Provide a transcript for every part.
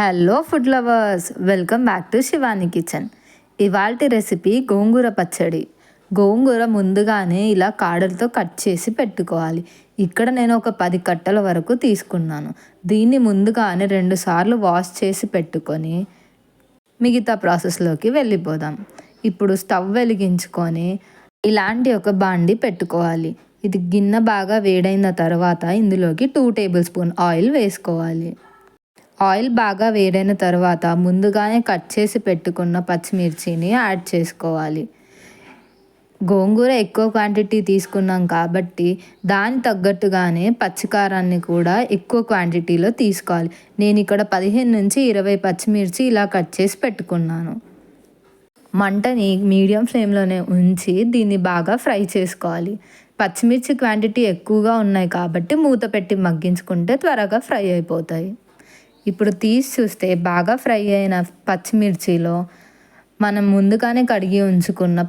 Hello food lovers, welcome back to Shivani kitchen. ఇవాల్టి recipe గోంగూర పచ్చడి. గోంగూర ముందుగానే ఇలా కాడలతో కట్ చేసి పెట్టుకోవాలి. ఇక్కడ నేను ఒక 10 కట్టల వరకు తీసుకున్నాను. దీన్ని ముందుగానే 2 సార్లు వాష్ చేసి పెట్టుకొని మిగతా ప్రాసెస్లోకి వెళ్ళిపోదాం. ఇప్పుడు స్టవ్ వెలిగించుకొని ఇలాంటి ఒక బాండి పెట్టుకోవాలి. ఇది గిన్నె బాగా వేడైన తర్వాత ఇందులోకి 2 టేబుల్ స్పూన్ ఆయిల్ వేసుకోవాలి. ఆయిల్ బాగా వేడైన తర్వాత ముందుగానే కట్ చేసి పెట్టుకున్న పచ్చిమిర్చిని యాడ్ చేసుకోవాలి. గోంగూర ఎక్కువ క్వాంటిటీ తీసుకున్నాం కాబట్టి దాని తగ్గట్టుగానే పచ్చికారాన్ని కూడా ఎక్కువ క్వాంటిటీలో తీసుకోవాలి. నేను ఇక్కడ 15 నుంచి 20 పచ్చిమిర్చి ఇలా కట్ చేసి పెట్టుకున్నాను. మంటని మీడియం ఫ్లేమ్లోనే ఉంచి దీన్ని బాగా ఫ్రై చేసుకోవాలి. పచ్చిమిర్చి క్వాంటిటీ ఎక్కువగా ఉన్నాయి కాబట్టి మూత పెట్టి మగ్గించుకుంటే త్వరగా ఫ్రై అయిపోతాయి. ఇప్పుడు తీసి చూస్తే బాగా ఫ్రై అయిన పచ్చిమిర్చిలో మనం ముందుగానే కడిగి ఉంచుకున్న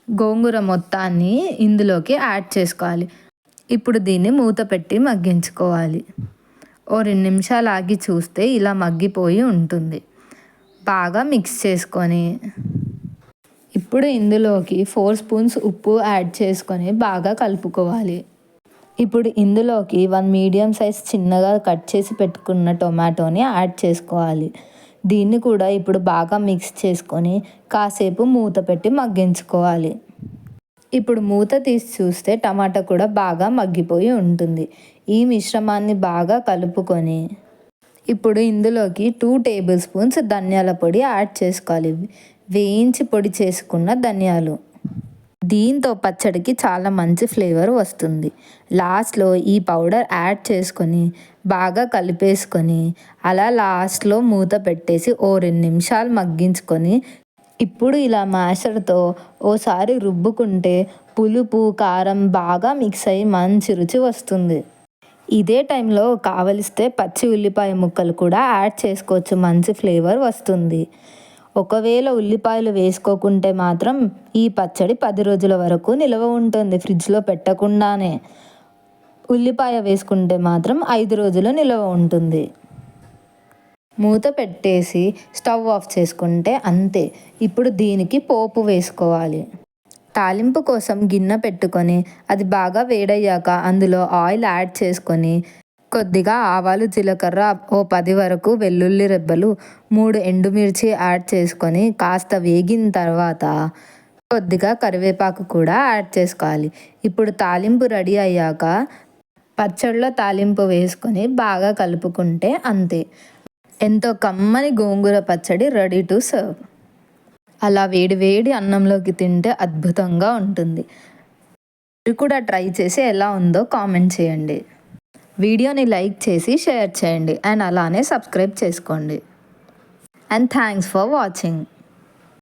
గోంగూర మొత్తాన్ని ఇందులోకి యాడ్ చేసుకోవాలి. ఇప్పుడు దీన్ని మూత పెట్టి మగ్గించుకోవాలి. ఓ 2 నిమిషాలు ఆగి చూస్తే ఇలా మగ్గిపోయి ఉంటుంది. బాగా మిక్స్ చేసుకొని ఇప్పుడు ఇందులోకి 4 స్పూన్స్ ఉప్పు యాడ్ చేసుకొని బాగా కలుపుకోవాలి. ఇప్పుడు ఇందులోకి 1 మీడియం సైజ్ చిన్నగా కట్ చేసి పెట్టుకున్న టొమాటోని యాడ్ చేసుకోవాలి. దీన్ని కూడా ఇప్పుడు బాగా మిక్స్ చేసుకొని కాసేపు మూత పెట్టి మగ్గించుకోవాలి. ఇప్పుడు మూత తీసి చూస్తే టమాటా కూడా బాగా మగ్గిపోయి ఉంటుంది. ఈ మిశ్రమాన్ని బాగా కలుపుకొని ఇప్పుడు ఇందులోకి 2 టేబుల్ స్పూన్స్ ధనియాల పొడి యాడ్ చేసుకోవాలి. వేయించి పొడి చేసుకున్న ధనియాలు. దీంతో పచ్చడికి చాలా మంచి ఫ్లేవర్ వస్తుంది. లాస్ట్లో ఈ పౌడర్ యాడ్ చేసుకొని బాగా కలిపేసుకొని అలా లాస్ట్లో మూత పెట్టేసి ఓ 2 నిమిషాలు మగ్గించుకొని ఇప్పుడు ఇలా మ్యాషర్తో ఓసారి రుబ్బుకుంటే పులుపు కారం బాగా మిక్స్ అయ్యి మంచి రుచి వస్తుంది. ఇదే టైంలో కావలిస్తే పచ్చి ఉల్లిపాయ ముక్కలు కూడా యాడ్ చేసుకోవచ్చు, మంచి ఫ్లేవర్ వస్తుంది. ఒకవేళ ఉల్లిపాయలు వేసుకోకుంటే మాత్రం ఈ పచ్చడి 10 రోజుల వరకు నిల్వ ఉంటుంది ఫ్రిడ్జ్లో పెట్టకుండానే. ఉల్లిపాయ వేసుకుంటే మాత్రం 5 రోజులు నిల్వ ఉంటుంది. మూత పెట్టేసి స్టవ్ ఆఫ్ చేసుకుంటే అంతే. ఇప్పుడు దీనికి పోపు వేసుకోవాలి. తాలింపు కోసం గిన్నె పెట్టుకొని అది బాగా వేడయ్యాక అందులో ఆయిల్ యాడ్ చేసుకొని కొద్దిగా ఆవాలు జీలకర్ర ఓ 10 వరకు వెల్లుల్లి రెబ్బలు 3 ఎండుమిర్చి యాడ్ చేసుకొని కాస్త వేగిన తర్వాత కొద్దిగా కరివేపాకు కూడా యాడ్ చేసుకోవాలి. ఇప్పుడు తాలింపు రెడీ అయ్యాక పచ్చడిలో తాలింపు వేసుకొని బాగా కలుపుకుంటే అంతే. ఎంతో కమ్మని గోంగూర పచ్చడి రెడీ టు సర్వ్. అలా వేడి వేడి అన్నంలోకి తింటే అద్భుతంగా ఉంటుంది. మీరు కూడా ట్రై చేసి ఎలా ఉందో కామెంట్ చేయండి. వీడియోని లైక్ చేసి షేర్ చేయండి అండ్ అలానే సబ్స్క్రైబ్ చేసుకోండి. And thanks for watching.